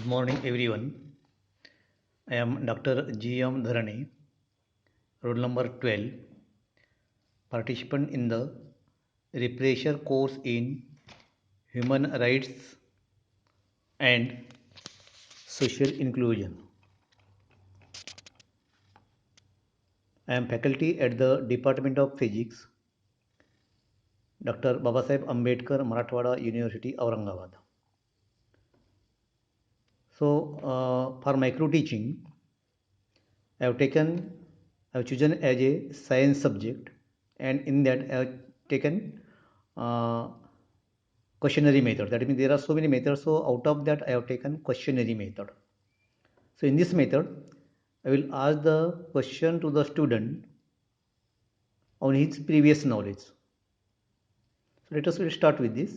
Good morning, everyone. I am Dr. G.M. Dharani, roll number 12, participant in the refresher course in Human Rights and Social Inclusion. I am faculty at the Department of Physics, Dr. Babasaheb Ambedkar, Marathwada University, Aurangabad. So, for micro teaching, I have chosen as a science subject, and in that I have taken uh, questionnaire method. That means there are so many methods. So out of that, I have taken questionnaire method. So in this method, I will ask the question to the student on his previous knowledge. So let us start with this.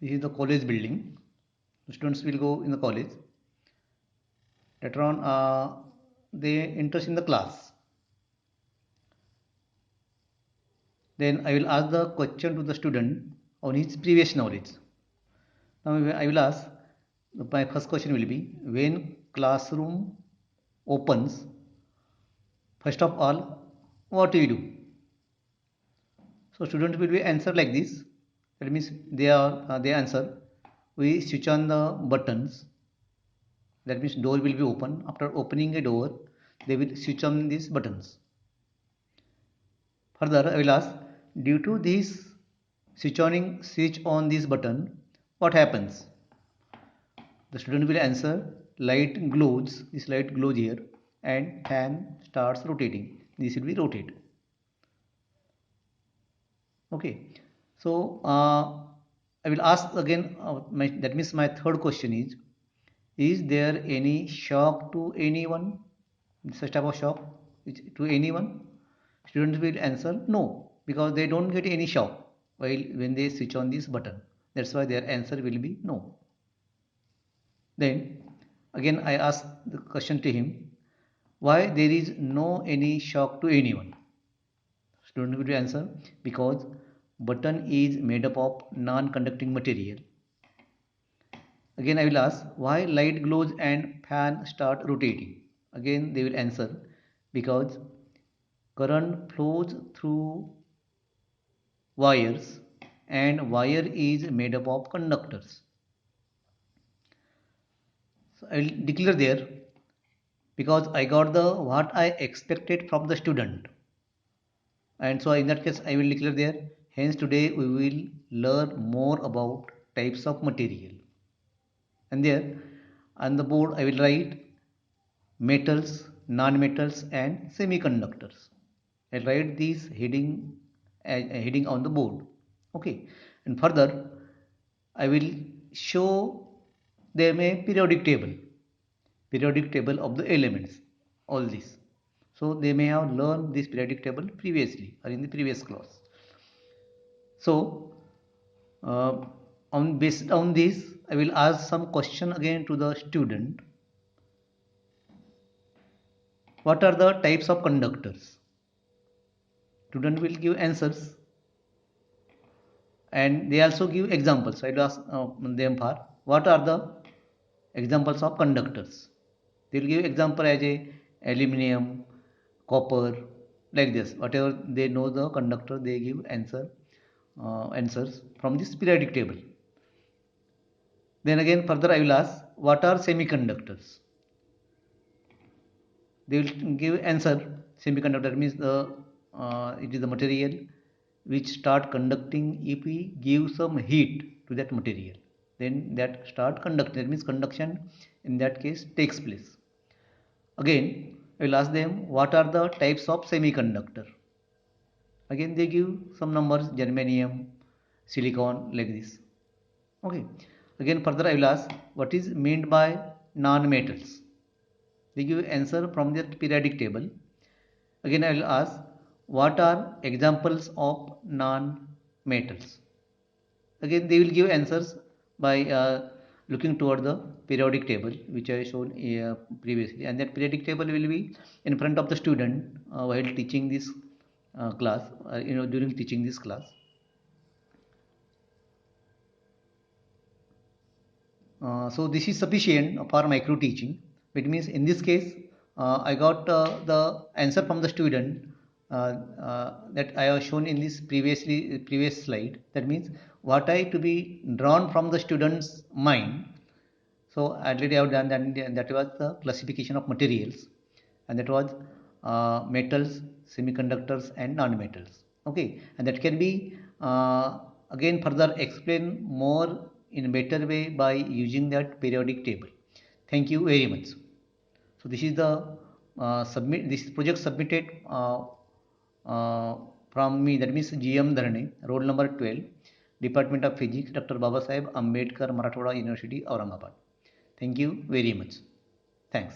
This is the college building. The students will go in the college. Later on, they enter in the class. Then I will ask the question to the student on his previous knowledge. Now I will ask, my first question will be, when classroom opens, first of all, what do you do? So students will be answer like this. That means they answer. We switch on the buttons. That means door will be open. After opening a door, they will switch on these buttons. Further, I will ask, due to this switch on this button, what happens? The student will answer, light glows. This light glows here, and fan starts rotating. This will be rotate. Okay. So I will ask again. That means my third question is there any shock to anyone? Such type of shock to anyone? Students will answer no, because they don't get any shock while when they switch on this button. That's why their answer will be no. Then again I ask the question to him, why there is no any shock to anyone? Student will answer, because button is made up of non-conducting material. Again I will ask, why light glows and fan start rotating? Again they will answer, because current flows through wires and wire is made up of conductors. So I will declare there, because I got the what I expected from the student. And so in that case I will declare there, hence today we will learn more about types of material. And there on the board I will write metals, non-metals and semiconductors. I'll write these heading on the board. Okay. And further I will show them a periodic table of the elements, all this. So they may have learned this periodic table previously or in the previous class. So uh, based on this, I will ask some question again to the student. What are the types of conductors? Student will give answers, and they also give examples. I will ask them for what are the examples of conductors. They will give example as a aluminium, copper, like this. Whatever they know the conductor, they give answers from this periodic table. Then again further I will ask, what are semiconductors? They will give answer. Semiconductor means it is the material which start conducting if we give some heat to that material. Then that start conducting. That means conduction in that case takes place. Again, I will ask them, what are the types of semiconductor? Again, they give some numbers, germanium, silicon, like this. Okay. Again, further I will ask, what is meant by non-metals? They give answer from the periodic table. Again, I will ask, what are examples of non-metals? Again, they will give answers by looking toward the periodic table which I shown previously, and that periodic table will be in front of the student while teaching this class, during teaching this class. So this is sufficient for micro teaching. It means in this case I got the answer from the student that I have shown in this previous slide. That means what I to be drawn from the student's mind. So already I have done that, and that was the classification of materials, and that was metals, semiconductors, and non-metals. Okay, and that can be again further explained more in a better way by using that periodic table. Thank you very much. So this is the this project submitted from me, that means GM Dharne, roll number 12, Department of Physics, Dr. Babasaheb Ambedkar, Marathwada University, Aurangabad. Thank you very much. Thanks.